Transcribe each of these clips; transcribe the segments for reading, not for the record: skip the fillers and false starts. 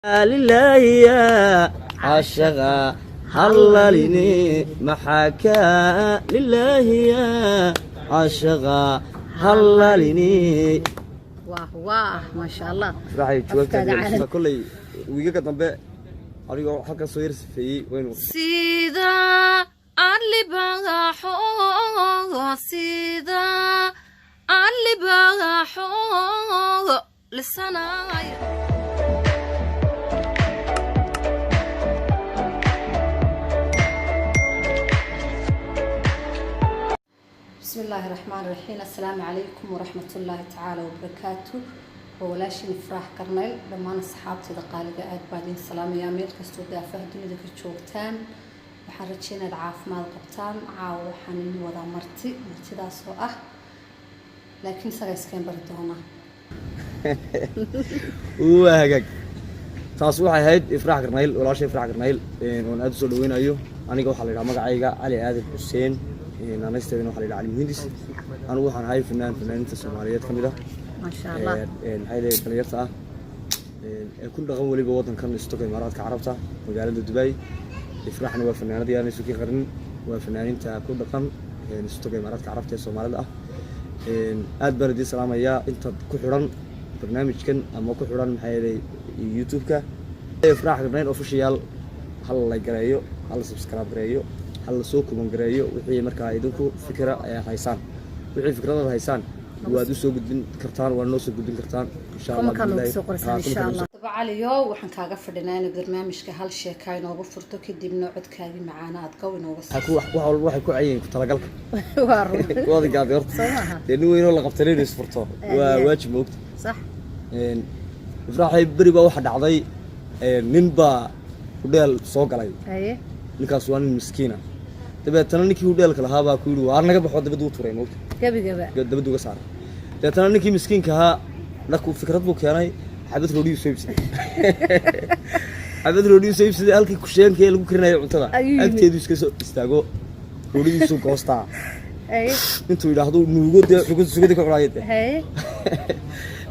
لله يا عاشقا هللني محاكا لله يا عاشقا هللني واه ما شاء الله راحي جوابتها كل ويجا dambe arigo halka soo yarsifay waynu sida alibagaxo sida alibagaxo lisanaya بسم الله الرحمن الرحيم السلام عليكم ورحمة الله تعالى وبركاته وولاشين فرح كرنيل لما أصحابتي دقالقة أدبادين السلام يا ميل كستو دافع دنيا كتشوفتان وحرتشين العاف مال قبطان عاو حنين وضع مرتي دا سوء لكن سغيس كان بردونا وهاجك taas waxay ahayd ifraax garnayl walaashay ifraax garnayl aan aad soo dhaweynayo aniga waxa la yiraahdaa magacayga Ali Aadan Xuseen naanasteedina waxa la yiraahdaa Ali Muhindis anigu waxaan ahay fanaaniinta Soomaaliyeed kamid ah ma sha Allah hay'adda dhalinyarta ah ku dhaqan waliba wadankan istoga Imaaraadka Carabta magaalada Dubai ifraaxna waa fanaanad yaani suuqi qaran waa fanaaniinta ku dhaqan istoga Imaaraadka Carabta ee Soomaalida ah aad baan idin salaamayaa inta ku xiran barnaamijkan ama ku xiran maxay YouTube-ka ifraax garnayl official hal la gareeyo hal subscribe gareeyo hal soo kuman gareeyo wixii markaa idinku fikra ay haysaan wixii fikradaad haysaan waad u soo gudbin kartaan waa noo soo gudbin kartaan insha Allah عليو waxaan kaaga fadhinaa in barnaamijka hal sheeka inoogu furto kadibna codkaaga macaan aad qaw inooga soo wax walba waxay ku cayeen ku talagalka waa run wada gaad horta nin weyn oo la qabtay inuu isfurto waa waajib moogta صح ifraaxay bari baa waxa dhacday nin baa hudheel soo galay ninkaas waa nin miskiina dabeetana ninkii hudheelka lahaa baa ku yiri waa naga baxo dabadu u tuuray moogta dabadu uga saaray dabeetana ninkii miskiinka ahaa dhaku fikrad buu keenay xabad roodhiyo soo ibsaday xabad roodhiyo soo ibsaday halkii kusheenkee lagu karinayo cuntada agteedu iska soo istaago roodhiyo soo goostaa intuu yiraahdo nuugo dee xugu sugada ka culaayay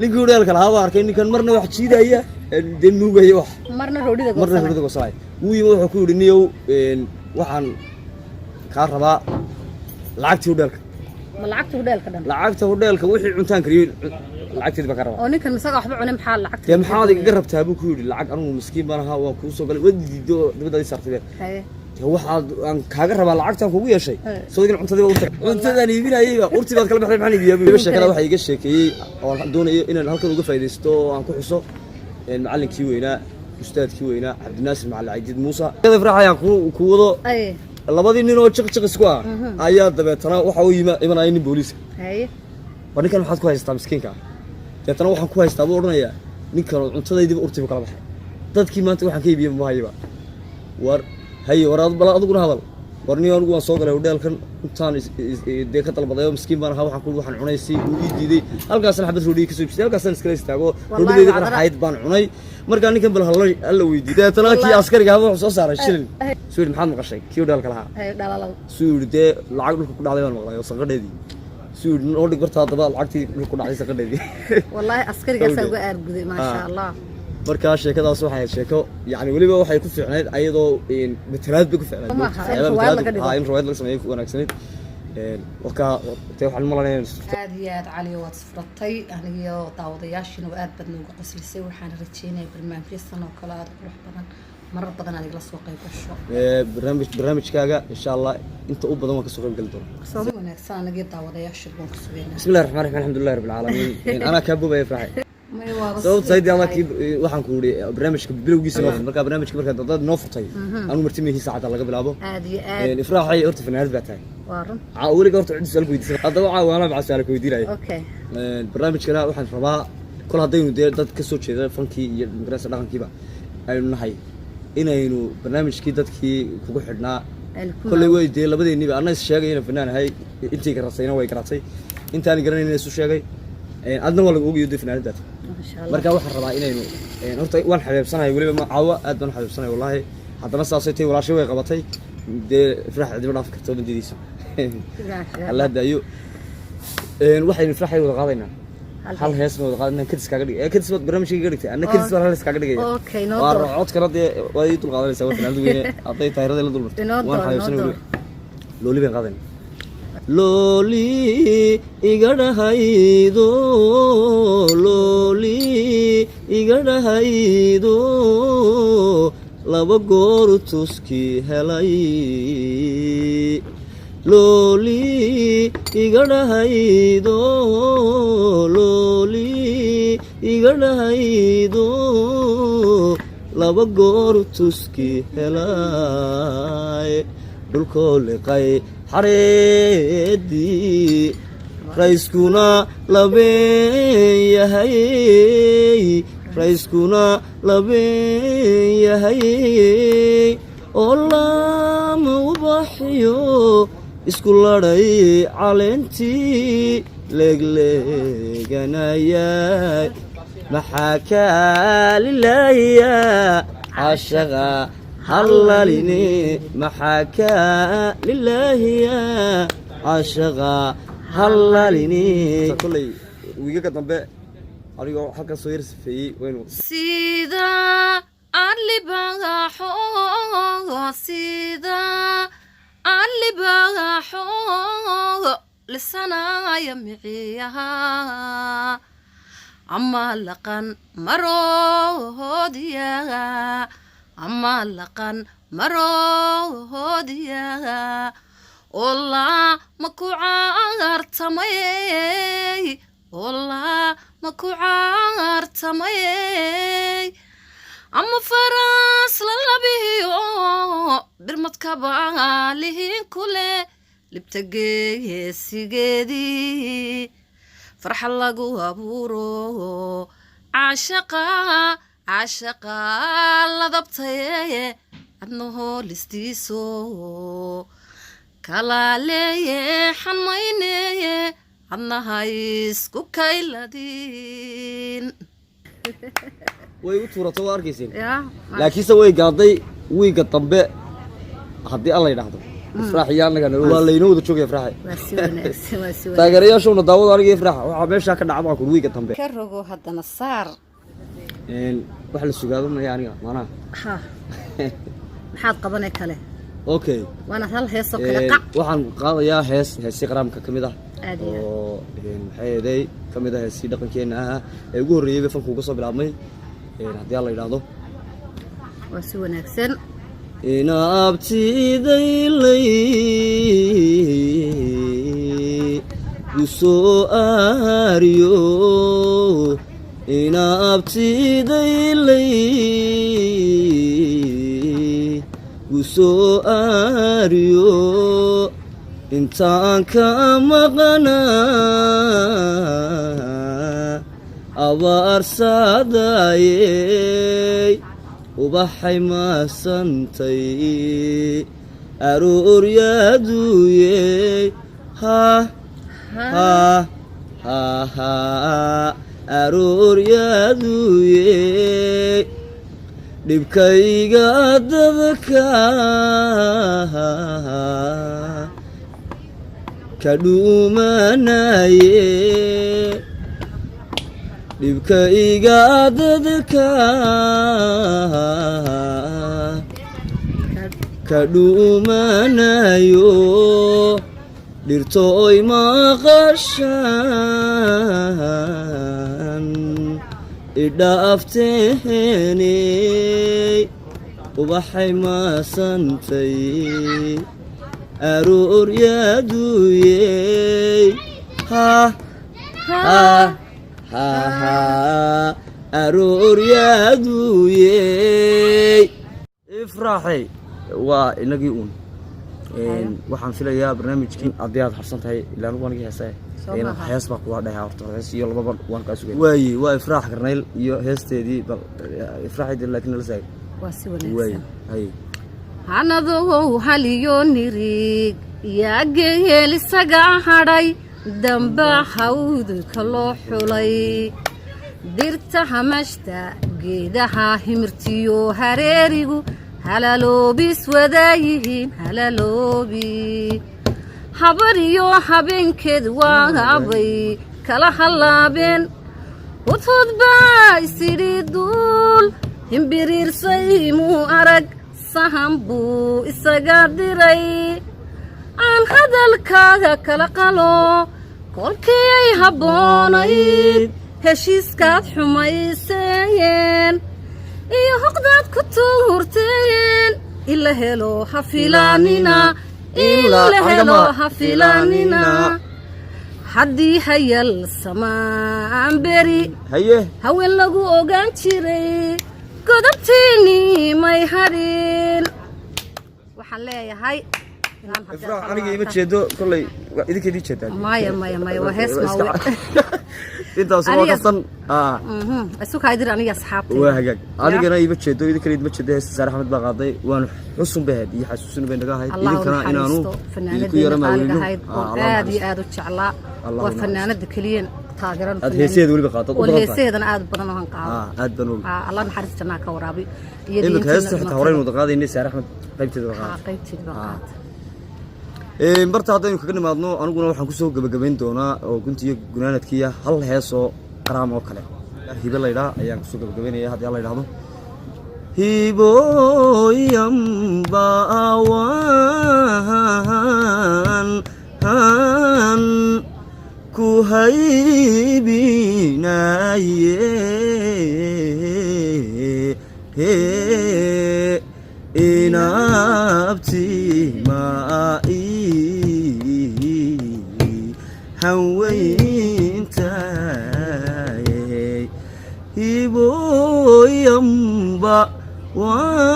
ninkii hudheelka lahaa baa arkay ninkan marna wax jiidaya dee nuugaya wax marna roodhida goosay wuxuu ku yiri niyow waxaan ka rabaa lacagtii hudheelka ma lacagtii hudheelka dhan lacagta hudheelka wixii cuntaan kariyay lacagteed baa ka rabaa oo ninkan misaga waxba cunay maxaa lacagta dee maxaad iga rabtaa buu ku yiri lacag anigu miskiin baan ahaa waan ku soo galay wadiido dibadda sartay waxaad aan kaaga rabaa lacagtan kugu yeeshay soo digin cuntadii u tag cuntadan iibinayay urti baad kala baxday maxaan iibiyaa sheekada waxa iga sheekeeyay oo doonayo inaan halkan uga faa'iideysto oo aan ku xuso macallinkii weynaa ustaadkii weynaa Cabdinaasir Macallin Caydid Muuse kada farxayaan ku wado labadii nin oo jiq isku ah ayaa dabeetana waxa uu imanayay nin booliis ninkan waxaad ku haystaa miskiinka dabeetana waxaan ku haystaa buu oranayaa ninkan cuntadaydii urtiba kala baxay dadkii maanta waxaan ka iibiyay ma hayba war hay waraad bal aduguna hadal warniyo anigu waan soo galay hudheelkan intaan dee ka dalbaday miskiin baan ahaa waxaan cunaysi uu ii diiday halkaas xabad roodhiyo ka soo ibsay halkaas iska istaago roodhiyeeda qarxayd baan cunay markaa ninkan bal hal weydiiyay dabeetana kii askariga ah wuxuu soo saaray shilin suud maxaad maqashay kii hudheelka lahaa suud dee lacag dhulka ku dhacday baan maqlay oo sanqadheedii suud oo dhig barta daba lacagtii dhulka ku dhacday sanqadheedii wallahi askarigaas uga aarguday ma sha Allah marka sheekadaas waxay sheeko yaani waliba waxay ku fiicnayd ayadoo matalaad bay ku fiicnayd in rawaad laga sameeyo wanaagsaneed waka tay waxaan malaynaa aad iyo aad cali waad safratay aniga daawadayaashina aad bad noogu qoslisay waxaan rajeynayaa barnaamijyada oo kale aad qurux badan marar badan adiga la soo qayb gasho barnaamijkaaga insha Allah inta u badan waan ka soo qayb gali doonaa soo wanaagsan aniga daawadayaasha waan ku sugeynaa bismillaahir rahmaanir rahiim alxamdulillahi rabbil caalamiin ana ka bubay farxay sababta saydi Allah ki waxaan ku yiri barnaamijka bilowgiisa marka barnaamijka marka dad noo futay aanu martimihi saacada laga bilaabo aad iyo aad ifraaxay horta fanaanad baa tahay waaran waliga horta cid su'aal weydiisay hadaba waana baa su'aal weydiinay okay barnaamijkana waxaan rabaa kol hadaynu dad ka soo jeeda fankii iyo madrasa dhaqankiiba aynu nahay inaynu barnaamijkii dadkii kugu xidhnaa kulay way dee labadeeniba annaga sheegay inaan fanaan ahay intii garasayna way garatay intaan garanayna isu sheegay adna waa lagu ogayo fanaanada marka waxaan rabaa inaynu horta waan xabeebsanahay waliba ma caawa aad baan xabeebsanahay wallahi haddana saasay tay walaashay way qabatay dee ifraax dib dhaaf karto bandidiisa Allah daayo waxaynu ifraaxay wada qaadaynaa hal hees noo qaadna kadis kaaga dhigay kadis wad barnaamijka ka dhigtay anna kadis hal hees kaaga dhigay okay no cod kala waa ii dul qaadanaysaa waa fanaanadu weyn aday taayirada la dul martay waan xayuusan looli baan qaadan looli iga dhahaydo looli iga dhahaydo laba goor tuski helay looli iga dhahaydo looli iga dhahaydo laba goor tuski helay dhulkoo liqay xareedii rayskuna labeen yahay rayskuna labeen yahay oo lama ubaxiyo isku ladhay caleentii leegleeganayay maxaa kaa lilaahiya cashaqa hallalini maxaa kaa lilaahiya cashaqa hallalini kolley wiigaga dambe adigoo halkan soo yar sifeeyey waynu sida alibagaxo sida alibagaxo lisanaya miciyaha ama laqan maroodiyaga ama laqan maroodiyaga والله مكو عارتمي والله مكو عارتمي عم فراس للبيو برمت كبالي كله لبتجي سجدي فرح الله جوا بورو عشقا لضبطي أنه لستيسو كلا ليه حميني أنها يسكو كيلادين way u tuurato waa arkaysin laakiinse way gaaday wiiga dambe haddii alla yidhaahdo ifraaxyaanaga waa laynoo wada joogaya ifraaxay taageerayaashuna daawada aniga ifraax waxaa meeshaa ka dhaca baa kun wiiga dambe ka rogo haddana saar wax la sugaado maya aniga maanaha maxaad qabanay kale okay waana hal heesoo kale qac waxaan qaadayaa heesii qaraamka ka mid ah oo maxay eeday ka mid ah heesii dhaqankeena ah ee ugu horreeyay fanku uga soo bilaabmay haddii alla yidhaahdo waa si wanaagsan inaabtidaylay gusoo aariyo inaabtidaylay gusoo aariyo intaan ka maqnaa abaarsaadayey ubaxay maasantay arooryaaduyey arooryaaduyey dhibkayga dadka ka dhuumanaye dhibkayga dadka ka dhuumanayo dhirtooy maqashaan idhaafteeney ubaxay maasantay arooryaaduyey arooryaaduyey ifraaxay waa inagii uun waxaan filayaa barnaamijkii haddii aad harsan tahay ilaa anugu anigii heesa hees baa kuwaa dhahay horta hees iyo lababa waan kaa sugay waaye waa ifraax karnayl iyo heesteedii bal ifraaxay laakiin nala saagay waa si wanaagsan hay hanadow haliyo nirig yaageel isaga hadhay damba hawdka loo xulay dirta hamashta geedaha himirtiyo hareerigu halaloobis wadaayihiin halaloobi habar iyo habeenkeed waa habay kala halaabeen hudhud baa isidhi duul himbiriirsay muu arag sahan buu isaga diray aan hadalkaaga kala qalo kolkii ay habboonayd heshiiskaad xumayseeyeen iyo hoqdaad ku tuurteen ila helo ha filaanina haddii hayal samaan beri haween lagu ogaan jiray godobtiinii may hadhin waxaan leeyahay aniga ima jeedo kolley idinkeedii jeedaan maya waa hees maawe intaas waa kasan isu kaadir aniga asxaabtay waa hagaag anigana ima jeedo idinkeedii ima jeedo hees Saar Axmed baa qaaday waan xusun baad iyo xasuusin bay naga ahayd idinkana inaanu idinku yarama weelino aad iyo aad u jeclaa waa fanaanada kaliyan taageeran aad heeseed waliba qaatad oo heeseedana aad badan oo han qaado aad baan og Allah naxariis janaa ka waraabi iyo diinta heesta xitaa horeen wada qaadaynay Saar Axmed qaybteeda marta haddaynu kaga nimaadno aniguna waxaan kusoo gabagabayn doonaa oo guntiyo gunaanadkiiya hal heesoo qaraam oo kale hibo laydhaa ayaan kusoo gabagabaynaya haddii alla yidhaahdo hiboyanbaawan han ku haybinaye inabti maa'i haweyntaye hiboyanba waan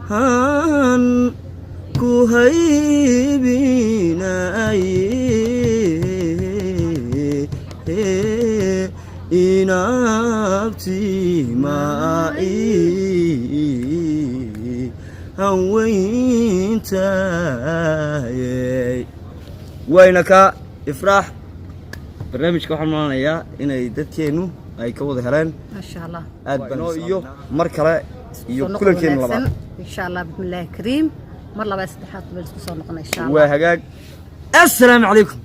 han ku haybinaye inabti maa'i haweyntaye wayna ka ifraax barnaamijka waxaan maanayaa inay dadkeenu ay ka wada heleen masha Allah aad baan iyo mar kale iyo kulankeena labaad insha Allah bismillaahi kariim mar labaad saddexaad baan isku soo noqonay insha Allah waa hagaag assalaamu calaykum